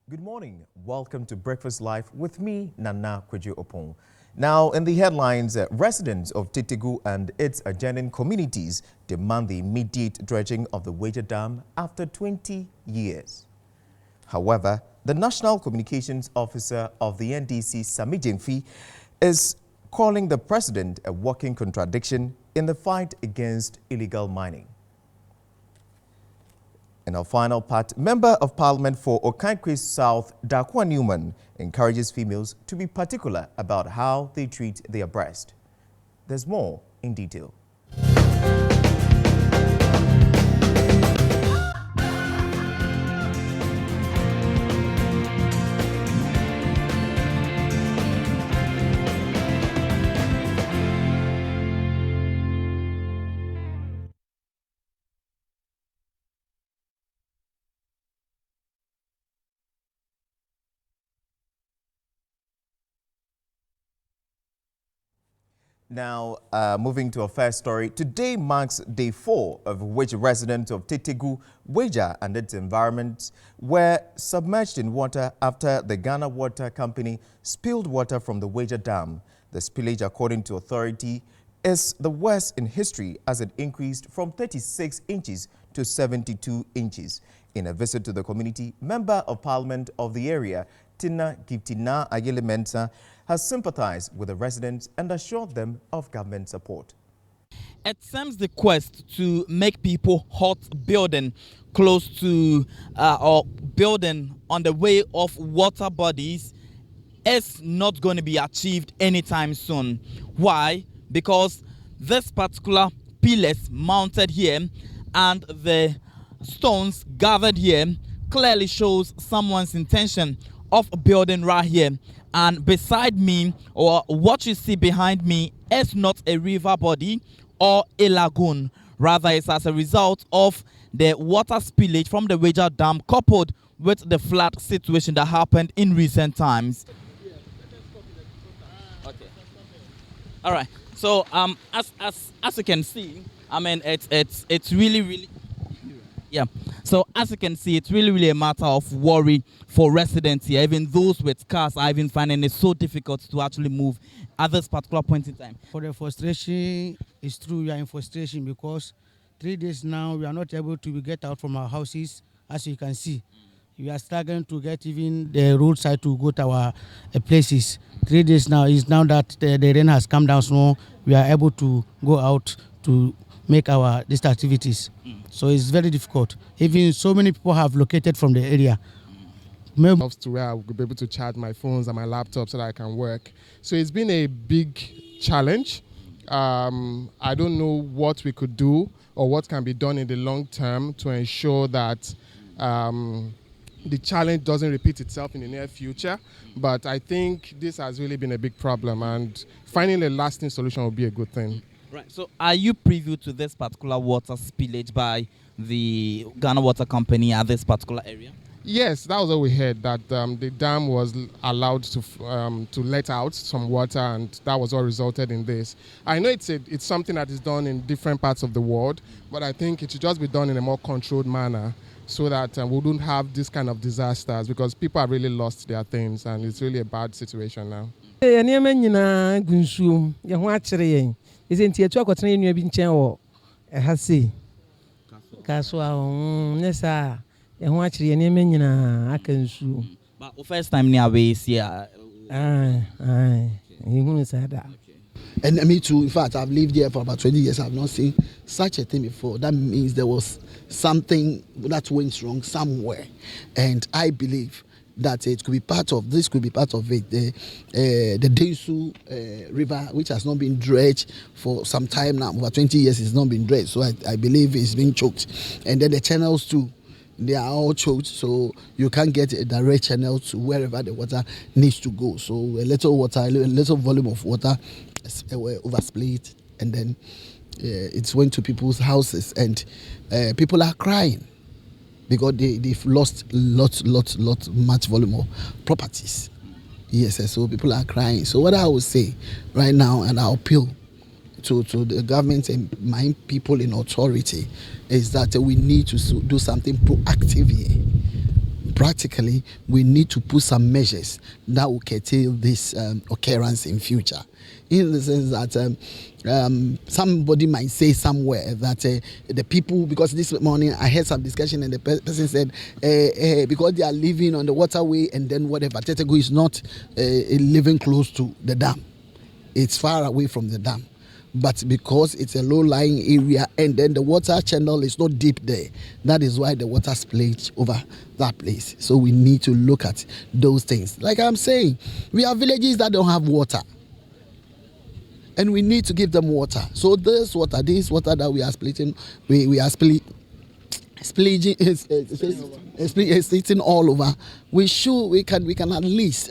Good morning. Welcome to Breakfast Live with me, Nana Kweju Opon. Now, in the headlines, residents of Titegu and its adjoining communities demand the immediate dredging of the Wager Dam after 20 years. However, the National Communications Officer of the NDC, Sami Jemfi, is calling the president a walking contradiction in the fight against illegal mining. In our final part, Member of Parliament for Okankwe South, Dakwa Newman, encourages females to be particular about how they treat their breast. There's more in detail. Now, moving to our first story, today marks day 4 of which residents of Titegu, Wager and its environment were submerged in water after the Ghana Water Company spilled water from the Wager Dam. The spillage, according to authority, is the worst in history as it increased from 36 inches to 72 inches. In a visit to the community, Member of Parliament of the area, Tina Giptina Ayele has sympathized with the residents and assured them of government support. It seems the quest to make people hot building close to or building on the way of water bodies is not going to be achieved anytime soon. Why? Because this particular pillars mounted here and the stones gathered here clearly shows someone's intention of building right here. And beside me, or what you see behind me, is not a river body or a lagoon. Rather, it's as a result of the water spillage from the Wager Dam coupled with the flood situation that happened in recent times. Okay. All right. So as you can see, I mean it's really. Yeah. So as you can see, it's really a matter of worry for residents here. Even those with cars are even finding it so difficult to actually move at this particular point in time. For the frustration, it's true we are in frustration because 3 days now we are not able to get out from our houses. As you can see, we are struggling to get even the roadside to go to our places. 3 days now is now that the rain has come down, so we are able to go out to make our these activities. So it's very difficult. Even so many people have located from the area. To where I will be able to charge my phones and my laptop so that I can work. So it's been a big challenge. I don't know what we could do or what can be done in the long term to ensure that the challenge doesn't repeat itself in the near future. But I think this has really been a big problem, and finding a lasting solution would be a good thing. Right. So are you privy to this particular water spillage by the Ghana Water Company at this particular area? Yes, that was what we heard, that the dam was allowed to let out some water, and that was what resulted in this. I know it's something that is done in different parts of the world, but I think it should just be done in a more controlled manner so that we don't have this kind of disasters, because people have really lost their things and it's really a bad situation now. Isn't it a train you have been chair has see? Caswa, yes, sir. And watch the name I can sue. But first time near ways here. Aye, you want to say that. And me too. In fact, I've lived here for about 20 years. I've not seen such a thing before. That means there was something that went wrong somewhere. And I believe that it could be part of this, could be part of it. The Densu River, which has not been dredged for some time now, over 20 years, it's not been dredged. So I believe it's been choked. And then the channels too, they are all choked, so you can't get a direct channel to wherever the water needs to go. So a little volume of water oversplayed, and then it went to people's houses, and people are crying because they've lost much volume of properties. Yes, so people are crying. So what I would say right now, and I'll appeal to the government and my people in authority, is that we need to do something proactive here. practically we need to put some measures that will curtail this occurrence in future. In the sense that somebody might say somewhere that the people, because this morning I heard some discussion and the person said because they are living on the waterway and then whatever, Tetegu is not living close to the dam. It's far away from the dam. But because it's a low-lying area and then the water channel is not deep there, that is why the water splash over that place. So we need to look at those things. Like I'm saying, we have villages that don't have water. And we need to give them water. So this water that we are splitting, we are splitting all over. We can at least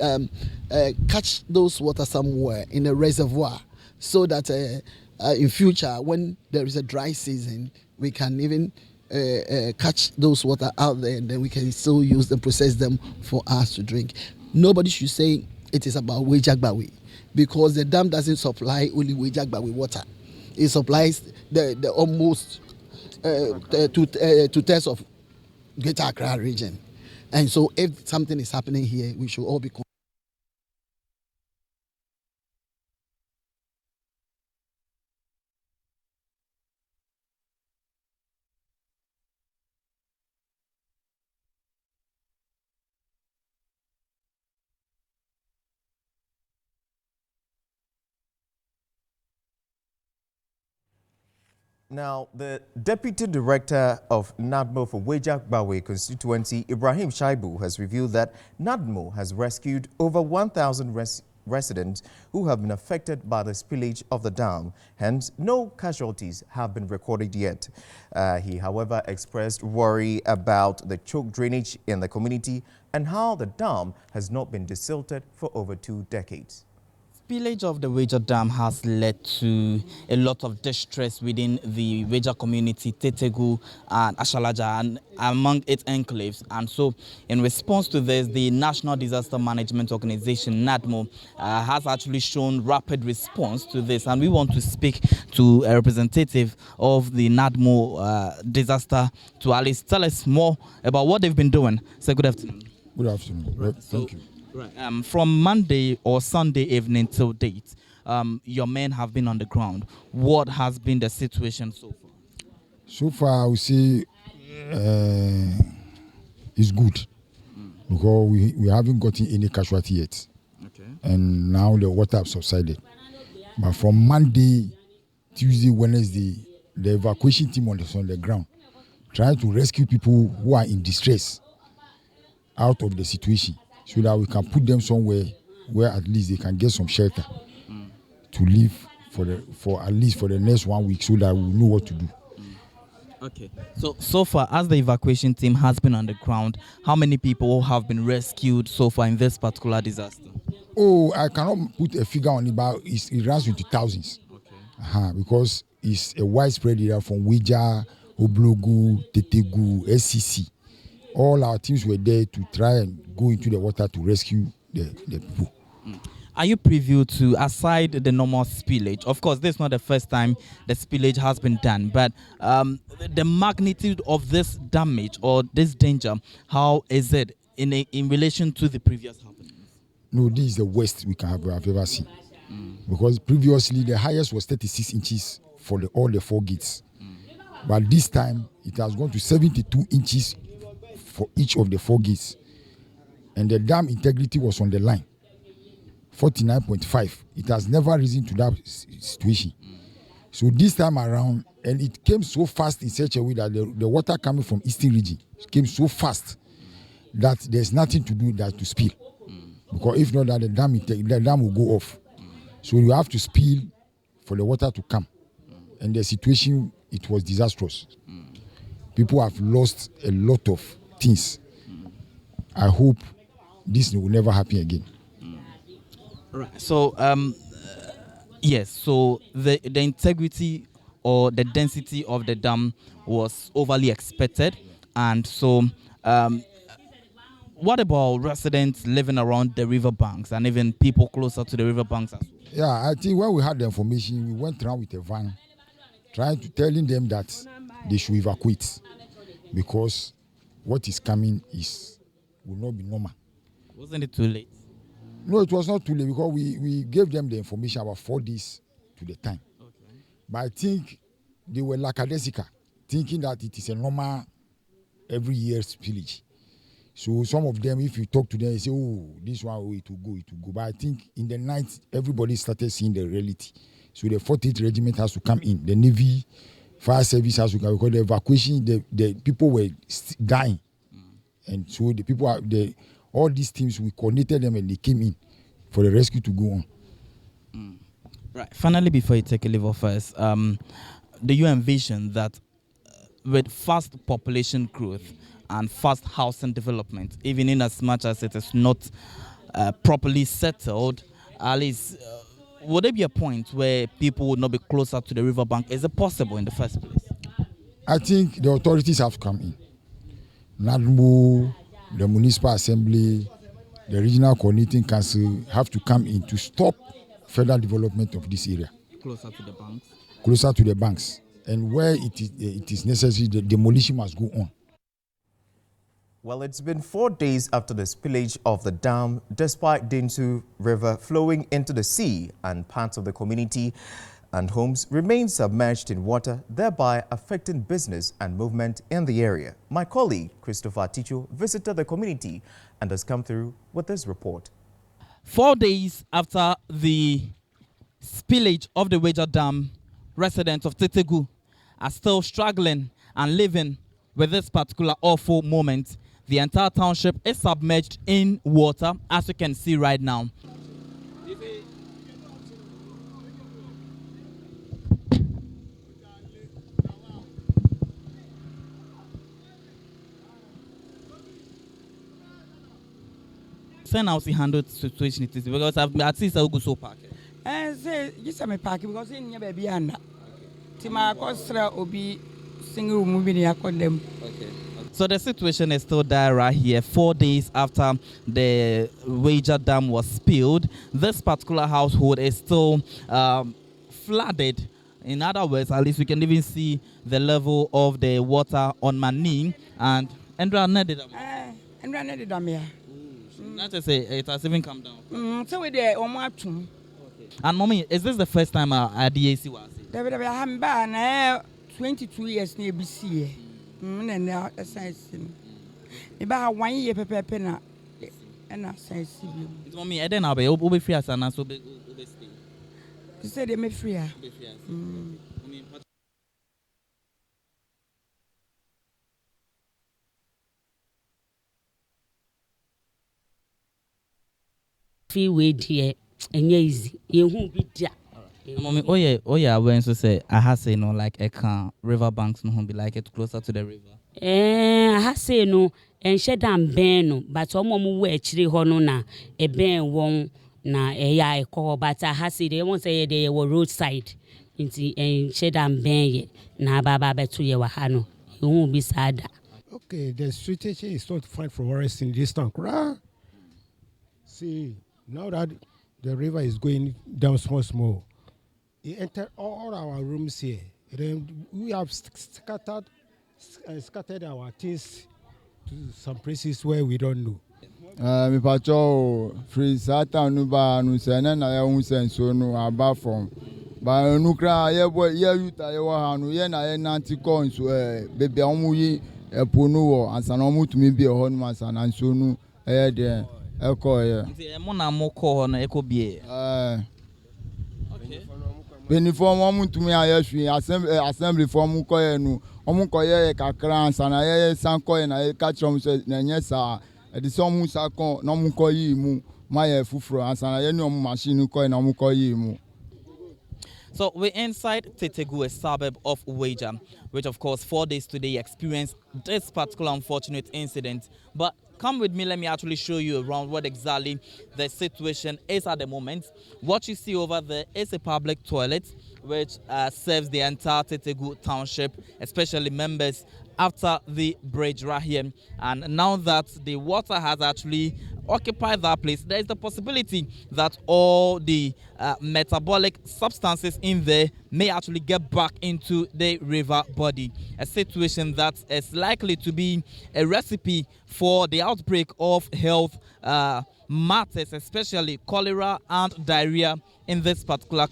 catch those water somewhere in a reservoir, so that in future when there is a dry season, we can even catch those water out there, and then we can still use them, process them for us to drink. Nobody should say it is about Wejagbawi, because the dam doesn't supply only Wejagbawi water. It supplies the almost 2/3 of Greater Accra region. And so if something is happening here, we should all be Now, the Deputy Director of NADMO for Wejak-Bawe constituency, Ibrahim Shaibu, has revealed that NADMO has rescued over 1,000 residents who have been affected by the spillage of the dam. Hence, no casualties have been recorded yet. He, however, expressed worry about the choke drainage in the community and how the dam has not been desilted for over 2 decades. Spillage of the Weja Dam has led to a lot of distress within the Weja community, Tetegu and Ashalaja, and among its enclaves. And so, in response to this, the National Disaster Management Organization, NADMO, has actually shown rapid response to this. And we want to speak to a representative of the NADMO disaster to at least tell us more about what they've been doing. So, good afternoon. Good afternoon. Right. Thank you. Right. From Monday or Sunday evening till date, your men have been on the ground. What has been the situation so far? So far, I would say it's good because we haven't gotten any casualty yet. Okay. And now the water has subsided. But from Monday, Tuesday, Wednesday, the evacuation team on the ground trying to rescue people who are in distress out of the situation, so that we can put them somewhere where at least they can get some shelter to live for at least for the next 1 week, so that we know what to do. Okay. So far, as the evacuation team has been on the ground, how many people have been rescued so far in this particular disaster? Oh, I cannot put a figure on it, but it runs into thousands. Okay. Because it's a widespread area from Weja, Oblogu, Tetegu, SCC. All our teams were there to try and go into the water to rescue the people. Are you privy to, aside the normal spillage, of course, this is not the first time the spillage has been done, but the magnitude of this damage or this danger, how is it in relation to the previous happenings? No, this is the worst we have ever seen. Because previously the highest was 36 inches for all the 4 gates. But this time it has gone to 72 inches for each of the 4 gates, and the dam integrity was on the line, 49.5. It has never risen to that situation. So this time around, and it came so fast in such a way that the water coming from eastern region came so fast that there's nothing to do that to spill, because if not, that the dam will go off. So you have to spill for the water to come, and the situation, it was disastrous. People have lost a lot of things. I hope this will never happen again. Right. So, yes. So the integrity or the density of the dam was overly expected, and so what about residents living around the riverbanks and even people closer to the riverbanks as well? Yeah, I think when we had the information, we went around with a van, trying to telling them that they should evacuate, because what is coming is will not be normal. Wasn't it too late? No, it was not too late because we gave them the information about 4 days to the time. Okay. But I think they were lackadaisical, thinking that it is a normal every year spillage. So some of them, if you talk to them, they say, oh, this one, oh, it will go. But I think in the night, everybody started seeing the reality. So the 48th Regiment has to come in. The Navy, Fire Service has to come because the evacuation, the people were dying. And so the people, all these teams, we coordinated them and they came in for the rescue to go on. Right. Finally, before you take a leave of us, do you envision that with fast population growth and fast housing development, even in as much as it is not properly settled, at least would there be a point where people would not be closer to the riverbank? Is it possible in the first place? I think the authorities have to come in. NADMO, the Municipal Assembly, the Regional Coordinating Council have to come in to stop further development of this area. Closer to the banks? Closer to the banks. And where it is necessary, the demolition must go on. Well, it's been 4 days after the spillage of the dam, despite Dinsu River flowing into the sea, and parts of the community and homes remain submerged in water, thereby affecting business and movement in the area. My colleague, Christopher Ticho, visited the community and has come through with this report. 4 days after the spillage of the Weja Dam, residents of Tetegu are still struggling and living with this particular awful moment. The entire township is submerged in water, as you can see right now. Send out the handled situation it is because I've at least I'll go so park. Say just me park because in your baby and Tima Costra Obi single movie them. Okay. So the situation is still there right here. 4 days after the Weja Dam was spilled, this particular household is still flooded. In other words, at least we can even see the level of the water on my knee. And Andra netted them. Andra netted them here. Not to say it has even come down. So we're there on my tomb. And mommy, is this the first time at DAC was? David, I haven't been 22 years near BC. And now a size. About 1 year per penna. And I say, mommy, I don't know, be free as an answer. You said they may free. Free way here and easy. You won't be there. Mommy, oh yeah, when so say I have say no like I can't riverbanks no be like it closer to the river. I have say no and shed down ben no, but some mom we actually hono na a ben won na a call, but I have say they won't say they were roadside into and shed down ben na baba betu ye wahano. You won't be sad. Okay, the situation is not fine for us in this town. See, now that the river is going down small, it entered all our rooms here. Then we have scattered our things to some places where we don't know. Mi pacho free sata nu ba nu sene na ya hu sen so nu aba from ba nu kra ye boy ye yuta ye wa hanu ye na ye nanti ko nso bebe omu yi epo nu wo ansa na omu tumi bi ho nu ansa na nso nu de eko ye nti mo na mo ko no eko bie Uniform omu tumi aye hwi assembly form ko ye nu omu ko ye kakra ansa na ye san ko ye na ye ka chom se na nye sa the some sa kon no mu ko yi mu my fufuro ansa na ye ni omu machine ko na omu ko yi mu. So we're inside Tetegu, a suburb of Weja, which of course 4 days today experienced this particular unfortunate incident. But come with me, let me actually show you around what exactly the situation is at the moment. What you see over there is a public toilet which serves the entire Tetegu township, especially members after the bridge right here. And now that the water has actually occupy that place, there is the possibility that all the metabolic substances in there may actually get back into the river body. A situation that is likely to be a recipe for the outbreak of health matters, especially cholera and diarrhea in this particular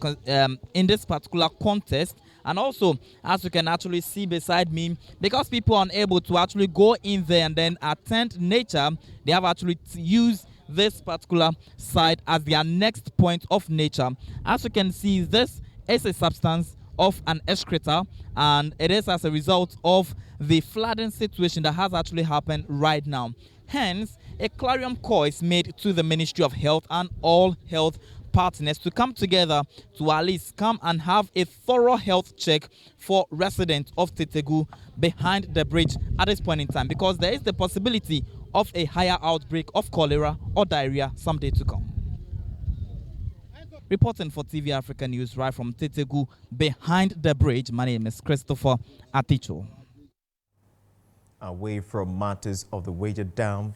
context. And also, as you can actually see beside me, because people are unable to actually go in there and then attend nature, they have actually used this particular site as their next point of nature. As you can see, this is a substance of an excreta, and it is as a result of the flooding situation that has actually happened right now. Hence, a clarion call is made to the Ministry of Health and all health partners to come together to at least come and have a thorough health check for residents of Tetegu behind the bridge at this point in time, because there is the possibility of a higher outbreak of cholera or diarrhea someday to come. Reporting for TV Africa News right from Tetegu behind the bridge, my name is Christopher Aticho. Away from matters of the Wager Dam.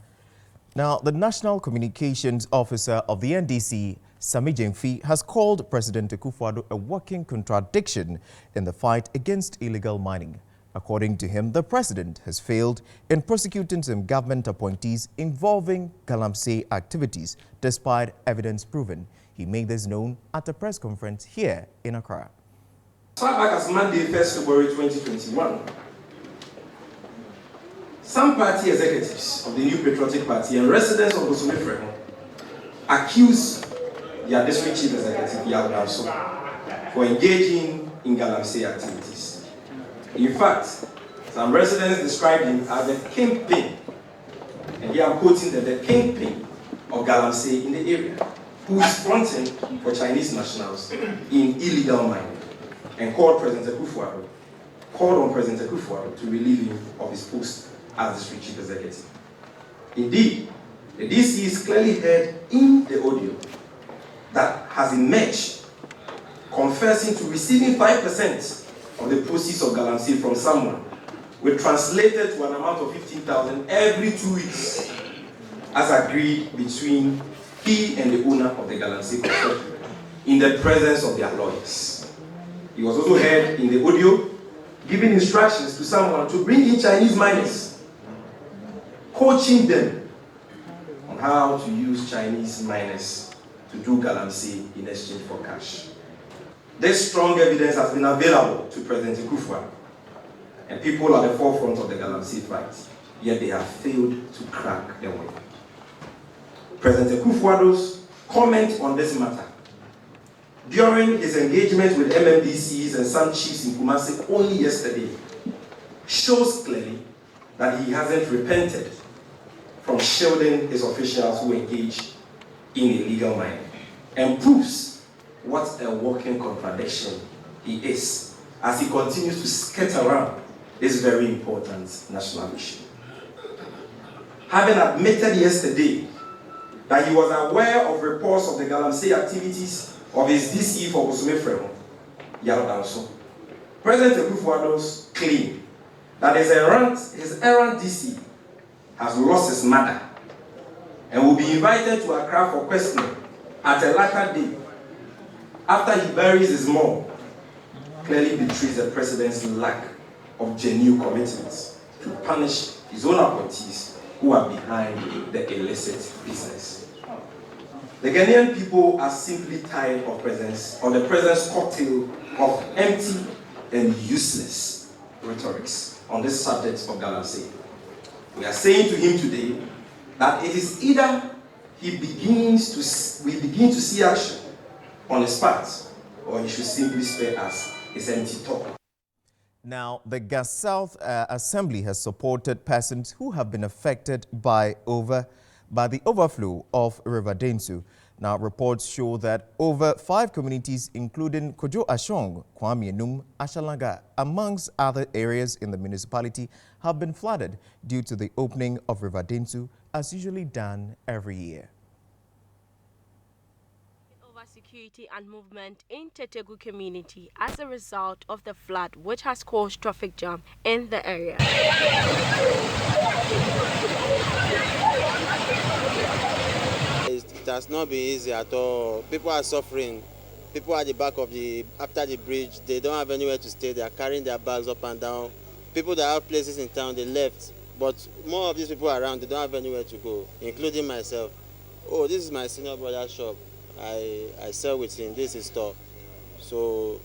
Now, the National Communications Officer of the NDC, Sami Jemfi, has called President Akufo-Addo a working contradiction in the fight against illegal mining. According to him, the president has failed in prosecuting some government appointees involving Galamsey activities, despite evidence proven. He made this known at a press conference here in Accra. As far back as Monday, 1st February 2021, some party executives of the New Patriotic Party and residents of Bosomefremo accused their district chief executive, Yao Danso, for engaging in Galamsey activities. In fact, some residents described him as the kingpin, and here I'm quoting the kingpin of Galamsey in the area, who is fronting for Chinese nationals in illegal mining, and called on President Akufo-Addo to relieve him of his post as district chief executive. Indeed, the DC is clearly heard in the audio that has emerged confessing to receiving 5% of the proceeds of Galamsey from someone, which translated to an amount of 15,000 every 2 weeks, as agreed between he and the owner of the Galamsey consortium in the presence of their lawyers. He was also heard in the audio giving instructions to someone to bring in Chinese miners, coaching them on how to use Chinese miners to do Galamsey in exchange for cash. This strong evidence has been available to President Akufo-Addo, and people at the forefront of the Galamsey fight, yet they have failed to crack the whip. President Akufo-Addo's comment on this matter during his engagement with MMDCs and some chiefs in Kumasi only yesterday shows clearly that he hasn't repented from shielding his officials who engage in illegal mining, and proves what a walking contradiction he is as he continues to skirt around this very important national issue. Having admitted yesterday that he was aware of reports of the Galamsey activities of his DCE for Bosomefremo, Yao Danso, President Akufo-Addo's claim that his errant DC has lost his mother and will be invited to Accra for questioning at a later date after he buries his mom, clearly betrays the president's lack of genuine commitments to punish his own appointees who are behind the illicit business. The Ghanaian people are simply tired of the president's cocktail of empty and useless rhetorics on this subject of Galamsey. We are saying to him today that it is either we begin to see action on his part, or he should simply spare us his empty talk. Now, the Gas South Assembly has supported persons who have been affected by the overflow of River Densu. Now, reports show that over 5 communities, including Kojo Ashong, Kwame Enum, Ashalaga, amongst other areas in the municipality, have been flooded due to the opening of River Densu, as usually done every year. Over security and movement in Tetegu community as a result of the flood, which has caused traffic jam in the area. has not been easy at all. People are suffering. People at the back of after the bridge, they don't have anywhere to stay. They are carrying their bags up and down. People that have places in town, they left. But more of these people around, they don't have anywhere to go, including myself. Oh, this is my senior brother's shop. I sell with him. This is store. So,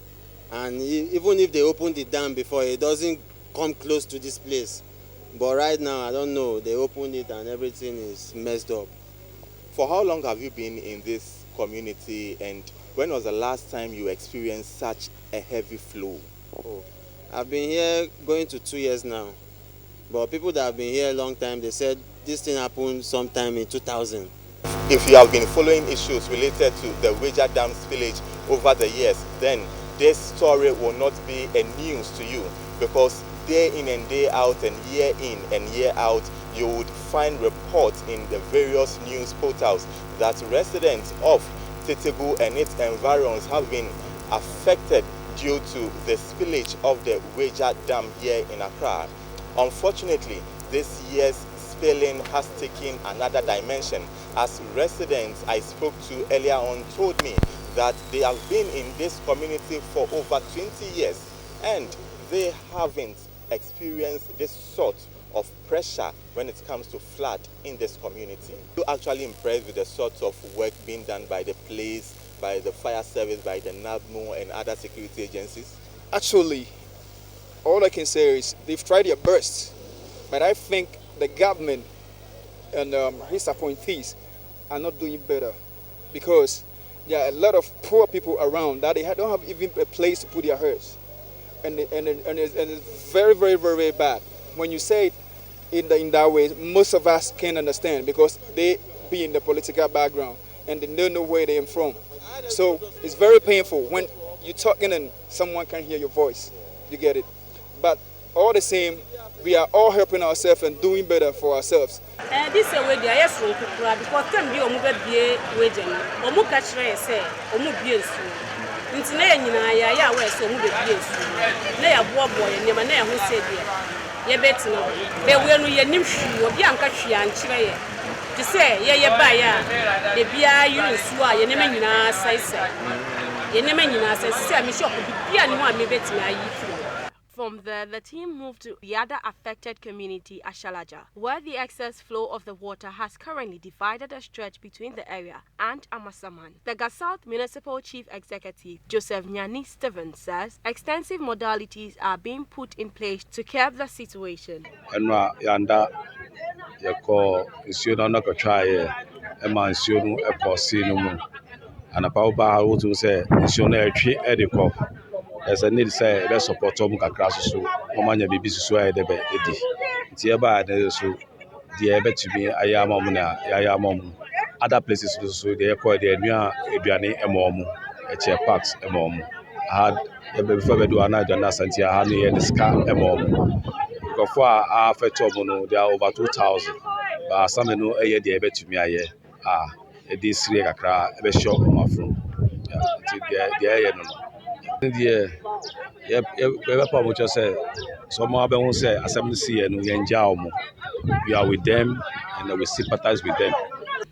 and even if they open the dam before, it doesn't come close to this place. But right now, I don't know. They opened it and everything is messed up. For how long have you been in this community, and when was the last time you experienced such a heavy flow? Oh, I've been here going to 2 years now. But people that have been here a long time, they said this thing happened sometime in 2000. If you have been following issues related to the Weja Dam spillage over the years, then this story will not be a news to you, because day in and day out and year in and year out, you would find reports in the various news portals that residents of Tetegu and its environs have been affected due to the spillage of the Weja Dam here in Accra. Unfortunately, this year's spilling has taken another dimension, as residents I spoke to earlier on told me that they have been in this community for over 20 years and they haven't experienced this sort of pressure when it comes to flood in this community. You're actually impressed with the sort of work being done by the police, by the fire service, by the NABMO and other security agencies? Actually, all I can say is they've tried their best, but I think the government and his appointees are not doing better, because there are a lot of poor people around that they don't have even a place to put their hearse, and it's very, very, very, very bad. When you say it in that way, most of us can understand, because they be in the political background and they don't know where they are from. So it's very painful when you're talking and someone can hear your voice. You get it? But all the same, we are all helping ourselves and doing better for ourselves. This is where they are yes, because them be omu be wagen. Omu catch say omu be so. Nti na nyina ya we so omu be so. Na ya boy and nema na ho say dia. Ye bet no. Be we no ye nim hwu obi anka hwe ankyere ye. Ti say ye ba ya. De bia yu nsu a ye nema nyina sai sai. Ye nema nyina sai sai me shop bia ni ho a me bet na yi. From there, the team moved to the other affected community, Ashalaja, where the excess flow of the water has currently divided a stretch between the area and Amasaman. The Gasouth Municipal Chief Executive, Joseph Nyani Stevens, says extensive modalities are being put in place to curb the situation. There's a need to say let's support Tom Kakrasu, Omania Bibi Suai de Edi. Tiaba, the Ebet to me, Ayamom, other places, so they call the Nia Ediani Emom, a chair parks Emom. I had a before we do another Nasantia, Hani and the Scar Emom. Because for our Fetomono, there are over 2,000. But some know a year the Ebet to me, a this Riakra, a shop from my front. The area. Yeah, say some of them say assembly and we are with them and we sympathize with them.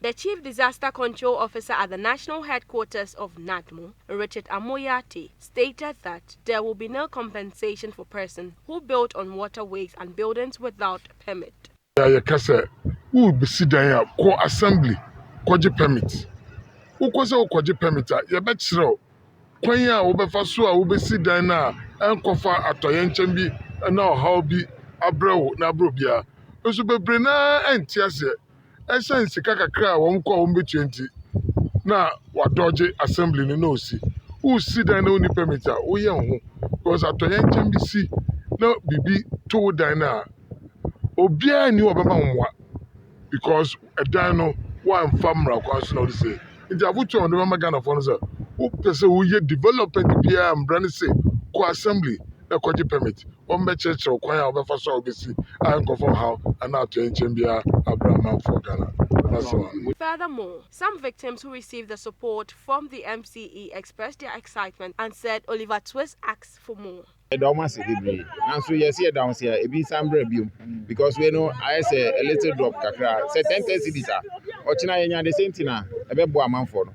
The Chief Disaster Control Officer at the National Headquarters of NADMO, Richard Amoyate, stated that there will be no compensation for persons who built on waterways and buildings without permit. Yeah, Kasa, who will be sitting here, assembly, permit. Who was a permit? You bet so. Kwanya obefa so a obesi dan na enkofa atoyenchen bi na ohaw bi abrewo na abrobia oso bebre na entiase ehyan sika kakra won ko won betuenti na wadoje assembly ni no si who si dan na oni permit a wo ye ho because atoyenchen bi si na bibi to dan na obia ni obeba nwa because edan no one famra kwaso na say nti abutu on the magana for no say who person who ye development bia mbra ne say ko assembly na kwaji permit on be church kwan ya obefa so obesi an go for how and na to enchem bia abraham for Ghana. Furthermore, some victims who received the support from the MCE expressed their excitement and said Oliver Twist asks for more. Because we know I say a little drop kakra say 10 cedis or China the same thing ɛbɛboa amanfoɔ no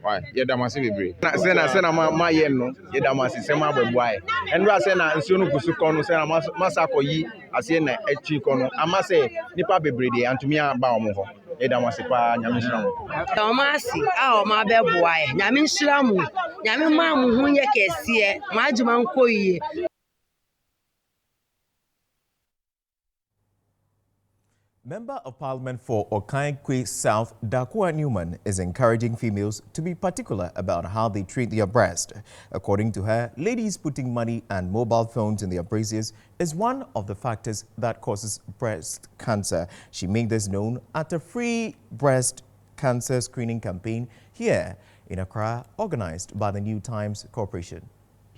why yɛda mo ase bebree na sɛ na ma yɛ no yɛda mo ase sɛ ma abɛboa yɛ ɛnura sɛ na nsuo no gusu kɔ no sɛ na masa akɔyi aseɛ na akyi kɔ no ama sɛ nipa bebree deɛ antumi aba wɔn hɔ yɛda mo ase paa nyame nhyira mo ɔmo ase a ɔmo abɛboa yɛ nyame nhyira mo nyame ma mo ho yɛ kɛseɛ mo adwuma nkɔ yie. Member of Parliament for Okaigwe South, Dakwa Newman, is encouraging females to be particular about how they treat their breast. According to her, ladies putting money and mobile phones in their braziers is one of the factors that causes breast cancer. She made this known at a free breast cancer screening campaign here in Accra, organized by the New Times Corporation.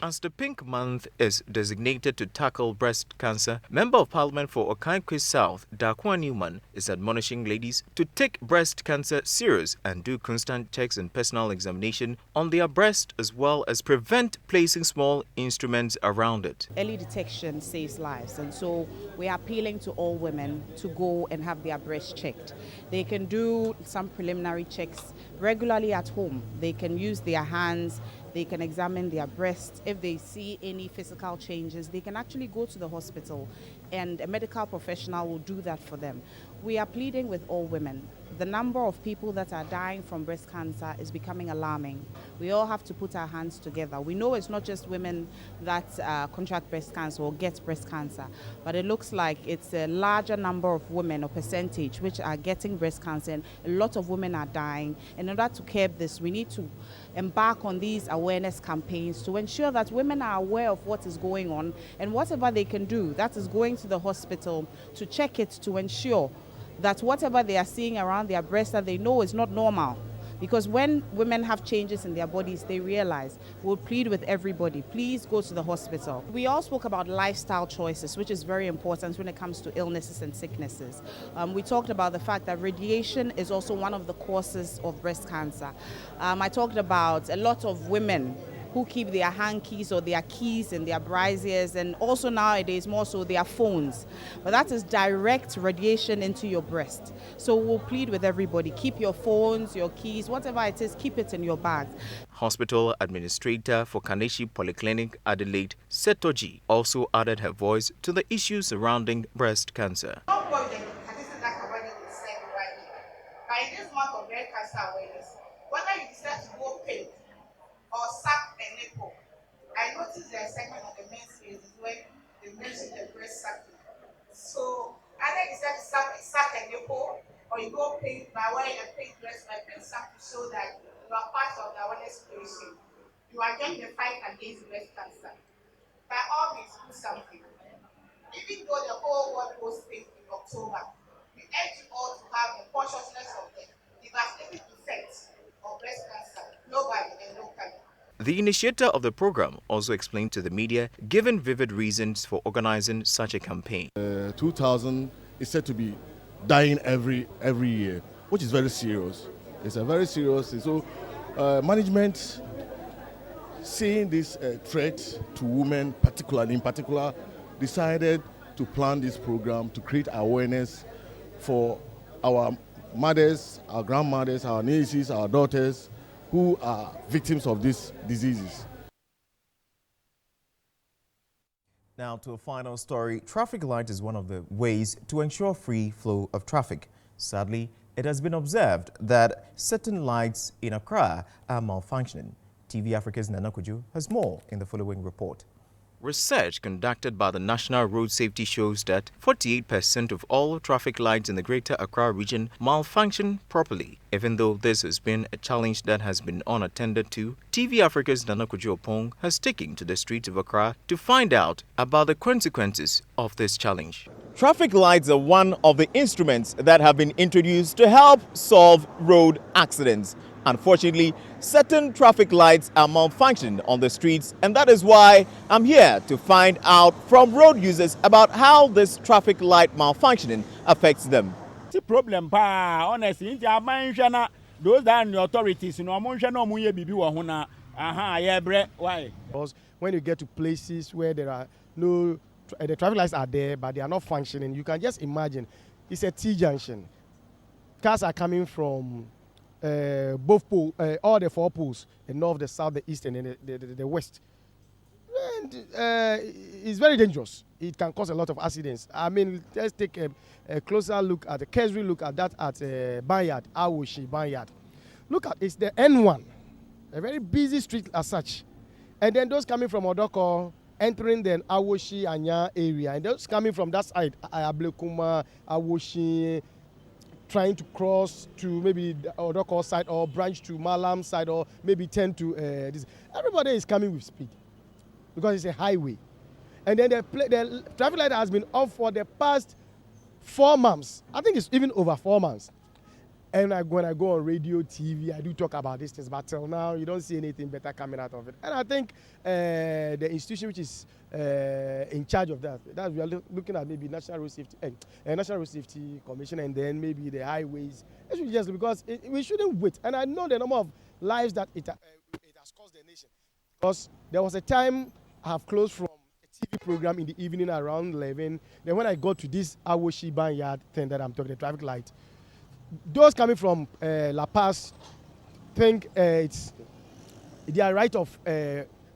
As the Pink Month is designated to tackle breast cancer, Member of Parliament for Okaigwe South, Dakwa Newman, is admonishing ladies to take breast cancer serious and do constant checks and personal examination on their breast, as well as prevent placing small instruments around it. Early detection saves lives, and so we are appealing to all women to go and have their breast checked. They can do some preliminary checks regularly at home. They can use their hands. They can examine their breasts. If they see any physical changes, they can actually go to the hospital and a medical professional will do that for them. We are pleading with all women. The number of people that are dying from breast cancer is becoming alarming. We all have to put our hands together. We know it's not just women that contract breast cancer or get breast cancer, but it looks like it's a larger number of women or percentage which are getting breast cancer, and a lot of women are dying. In order to curb this, we need to embark on these awareness campaigns to ensure that women are aware of what is going on, and whatever they can do, that is going to the hospital to check it, to ensure that whatever they are seeing around their breast that they know is not normal. Because when women have changes in their bodies, they realize. We'll plead with everybody, please go to the hospital. We all spoke about lifestyle choices, which is very important when it comes to illnesses and sicknesses. We talked about the fact that radiation is also one of the causes of breast cancer. I talked about a lot of women who keep their hankies or their keys in their braziers, and also nowadays more so their phones. But that is direct radiation into your breast. So we'll plead with everybody, keep your phones, your keys, whatever it is, keep it in your bag. Hospital Administrator for Kaneshi Polyclinic, Adelaide, Setoji, also added her voice to the issues surrounding breast cancer. By this month of breast cancer awareness, whether you decide to go pink or suck a nipple, I noticed the segment of the men's face is when they mention the breast sucking. So either you decide to suck a nipple, or you go pink by wearing a pink dress or a pink sack to show that you are part of the awareness creation. You are joining the fight against breast cancer. By all means, do something. Even though the whole world goes pink in October, we urge you all to have a consciousness of the devastating effects of breast cancer globally and locally. The initiator of the program also explained to the media, given vivid reasons for organizing such a campaign. 2,000 is said to be dying every year, which is very serious. It's a very serious thing. So management, seeing this threat to women, in particular, decided to plan this program to create awareness for our mothers, our grandmothers, our nieces, our daughters, who are victims of these diseases. Now to a final story. Traffic light is one of the ways to ensure free flow of traffic. Sadly, it has been observed that certain lights in Accra are malfunctioning. TV Africa's Nana Kuju has more in the following report. Research conducted by the National Road Safety shows that 48% of all traffic lights in the Greater Accra region malfunction properly. Even though this has been a challenge that has been unattended to, TV Africa's Nana Kujo Opong has taken to the streets of Accra to find out about the consequences of this challenge. Traffic lights are one of the instruments that have been introduced to help solve road accidents. Unfortunately, certain traffic lights are malfunctioning on the streets, and that is why I'm here to find out from road users about how this traffic light malfunctioning affects them. It's a problem, honestly. Those that are in the authorities, why? Because when you get to places where there are no, the traffic lights are there, but they are not functioning, you can just imagine it's a T-junction. Cars are coming from both poles, all the 4 poles, the north, the south, the east, and then the west. And it's very dangerous. It can cause a lot of accidents. I mean, let's take a closer look at a cursory look at that at Banyard, Awoshi Banyard. Look at it's the N1, a very busy street as such. And then those coming from Odoko, entering the Awoshi Anya area, and those coming from that side, Ayablekuma, Awoshi, trying to cross to maybe the Odoko side or branch to Malam side or maybe turn to this. Everybody is coming with speed because it's a highway. And then the traffic light has been off for the past 4 months. I think it's even over 4 months. And when I go on radio, TV, I do talk about these things, but till now, you don't see anything better coming out of it. And I think the institution which is in charge of that we are looking at maybe National Road Safety Commission, and then maybe the highways. It should just because we shouldn't wait. And I know the number of lives that it has cost the nation. Because there was a time I have closed from a TV program in the evening around 11. Then when I got to this Awoshi Banyard thing that I'm talking, the traffic light, those coming from La Paz think it's their right of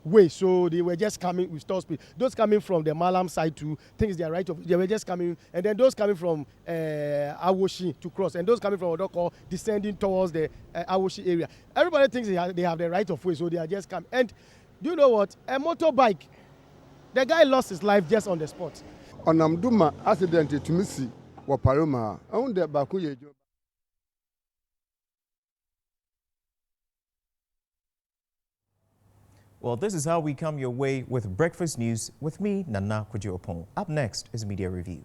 way, so they were just coming with stop speed. Those coming from the Malam side too think it's their right of, they were just coming, and then those coming from Awoshi to cross, and those coming from Odoko descending towards the Awoshi area. Everybody thinks they have the right of way, so they are just coming. And do you know what? A motorbike, the guy lost his life just on the spot. Onamduma accident to Missy Waparoma, own the Bakuye. Well, this is how we come your way with breakfast news with me, Nana Kwadwo Opon. Up next is Media Review.